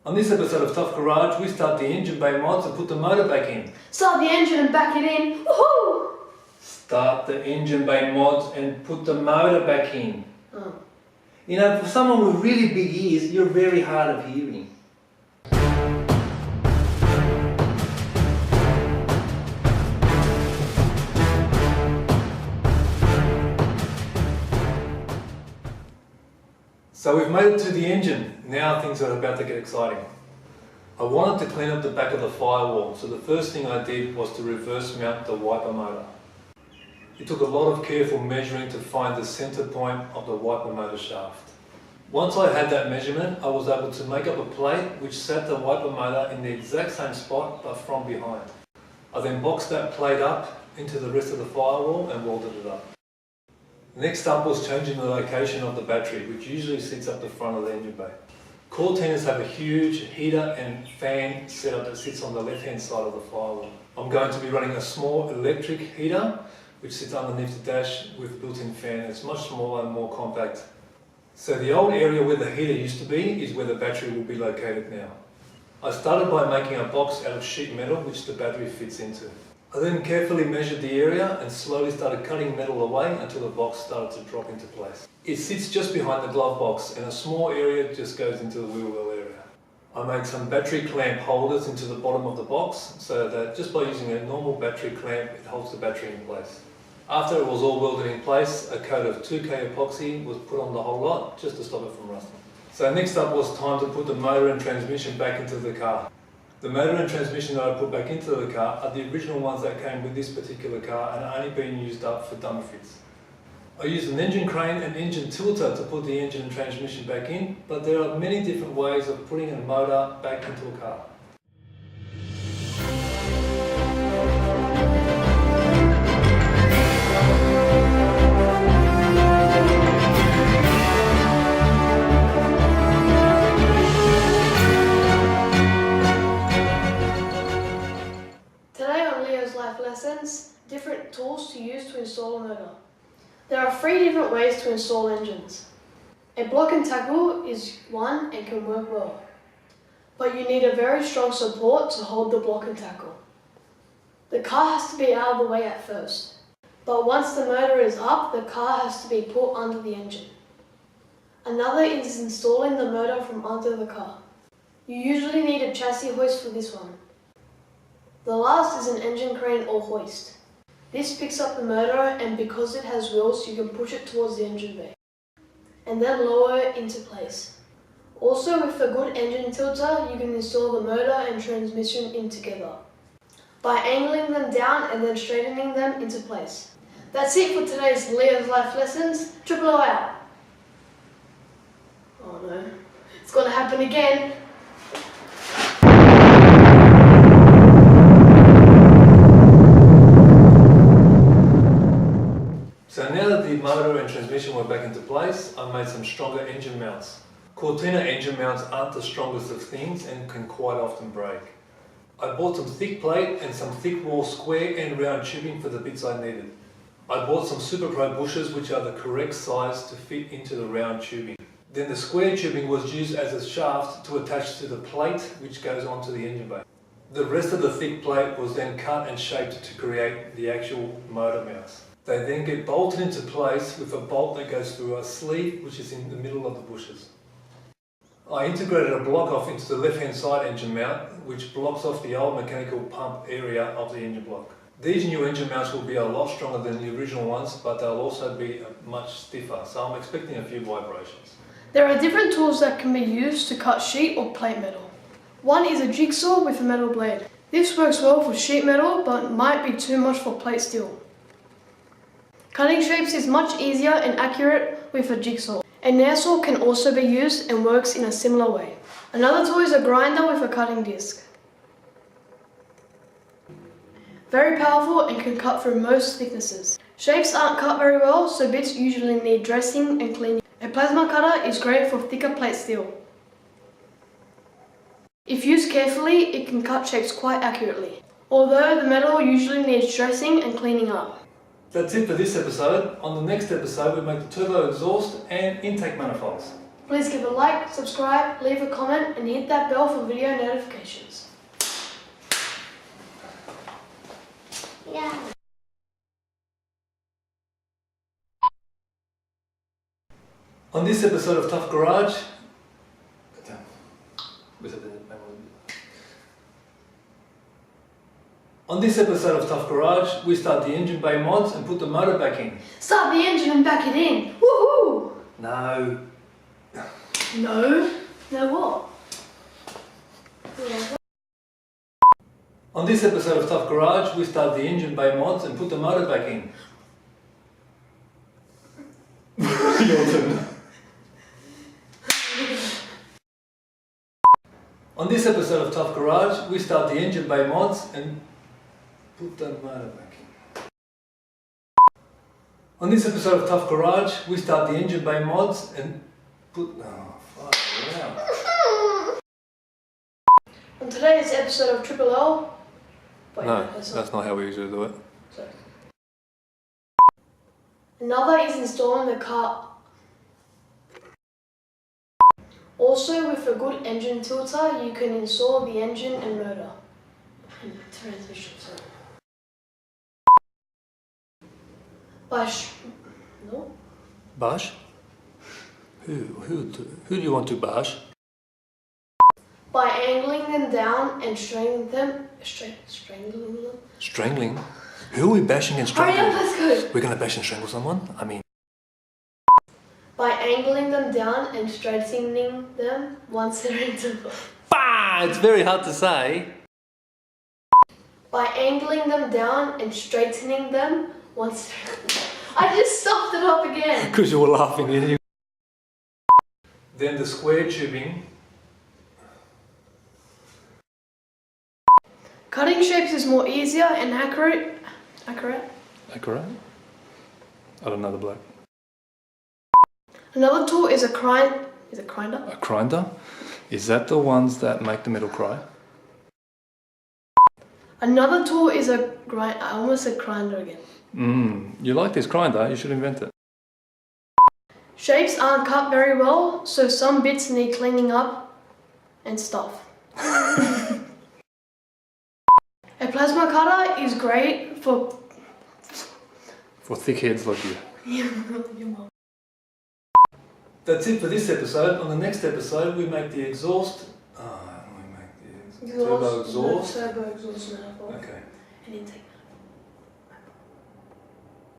On this episode of Tough Garage, we start the engine bay mods and put the motor back in. Start the engine and back it in. Woohoo! Start the engine bay mods and put the motor back in. Oh. You know, for someone with really big ears, you're very hard of hearing. So we've made it to the engine. Now things are about to get exciting. I wanted to clean up the back of the firewall, so the first thing I did was to reverse mount the wiper motor. It took a lot of careful measuring to find the center point of the wiper motor shaft. Once I had that measurement, I was able to make up a plate which set the wiper motor in the exact same spot but from behind. I then boxed that plate up into the rest of the firewall and welded it up. Next up was changing the location of the battery, which usually sits up the front of the engine bay. Cortinas have a huge heater and fan setup that sits on the left-hand side of the firewall. I'm going to be running a small electric heater, which sits underneath the dash with a built-in fan. It's much smaller and more compact. So the old area where the heater used to be is where the battery will be located now. I started by making a box out of sheet metal, which the battery fits into. I then carefully measured the area and slowly started cutting metal away until the box started to drop into place. It sits just behind the glove box and a small area just goes into the wheel well area. I made some battery clamp holders into the bottom of the box so that just by using a normal battery clamp it holds the battery in place. After it was all welded in place, a coat of 2K epoxy was put on the whole lot just to stop it from rusting. So next up was time to put the motor and transmission back into the car. The motor and transmission that I put back into the car are the original ones that came with this particular car and are only being used up for dummy fits. I used an engine crane and engine tilter to put the engine and transmission back in, but there are many different ways of putting a motor back into a car. Different tools to use to install a motor. There are 3 different ways to install engines. A block and tackle is one and can work well, but you need a very strong support to hold the block and tackle. The car has to be out of the way at first, but once the motor is up, the car has to be put under the engine. Another is installing the motor from under the car. You usually need a chassis hoist for this one. The last is an engine crane or hoist. This picks up the motor and because it has wheels you can push it towards the engine bay and then lower it into place. Also with a good engine tilter you can install the motor and transmission in together by angling them down and then straightening them into place. That's it for today's Leo's Life Lessons. Triple O out. Oh no, it's gonna happen again. So now that the motor and transmission were back into place, I made some stronger engine mounts. Cortina engine mounts aren't the strongest of things and can quite often break. I bought some thick plate and some thick wall square and round tubing for the bits I needed. I bought some Super Pro bushers which are the correct size to fit into the round tubing. Then the square tubing was used as a shaft to attach to the plate which goes onto the engine bay. The rest of the thick plate was then cut and shaped to create the actual motor mounts. They then get bolted into place with a bolt that goes through a sleeve which is in the middle of the bushers. I integrated a block off into the left-hand side engine mount which blocks off the old mechanical pump area of the engine block. These new engine mounts will be a lot stronger than the original ones, but they'll also be much stiffer, so I'm expecting a few vibrations. There are different tools that can be used to cut sheet or plate metal. One is a jigsaw with a metal blade. This works well for sheet metal but might be too much for plate steel. Cutting shapes is much easier and accurate with a jigsaw. A nail saw can also be used and works in a similar way. Another tool is a grinder with a cutting disc. Very powerful and can cut through most thicknesses. Shapes aren't cut very well, so bits usually need dressing and cleaning. A plasma cutter is great for thicker plate steel. If used carefully, it can cut shapes quite accurately, although the metal usually needs dressing and cleaning up. That's it for this episode. On the next episode we make the turbo exhaust and intake manifolds. Please give a like, subscribe, leave a comment and hit that bell for video notifications. Yeah. On this episode of Tough Garage, we start the engine bay mods and put the motor back in. Start the engine and back it in. Woohoo! No. No? No what? On this episode of Tough Garage, we start the engine bay mods and put the motor back in. Your turn. On this episode of Tough Garage, we start the engine bay mods and put the motor back in. On this episode of Tough Garage, we start the engine bay mods and put... Oh, fuck, yeah. On today's episode of Triple L... Wait, No, that's not how we usually do it. Sorry. Another is installing the car. Also, with a good engine tilter, you can install the engine and motor. And transmission, sorry. No? Bash? Who do you want to bash? By angling them down and strangling them. Strangling them? Strangling? Who are we bashing and Hurry strangling? up, let's go! We're gonna bash and strangle someone? I mean... By angling them down and straightening them once they're into. Bah! It's very hard to say. By angling them down and straightening them once they're. I just stuffed it up again! Because you were laughing, didn't you? Then the square tubing. Cutting shapes is more easier and accurate. Accurate? I don't know the bloke. Another tool is a grinder. Is it grinder? A grinder? Is that the ones that make the metal cry? Another tool is a grind. I almost said grinder again. You like this grinder? You should invent it. Shapes aren't cut very well, so some bits need cleaning up and stuff. A plasma cutter is great for thick heads like you. Your mom. That's it for this episode. On the next episode, we make the exhaust. We make the turbo exhaust. Turbo exhaust manifold. Okay. And intake.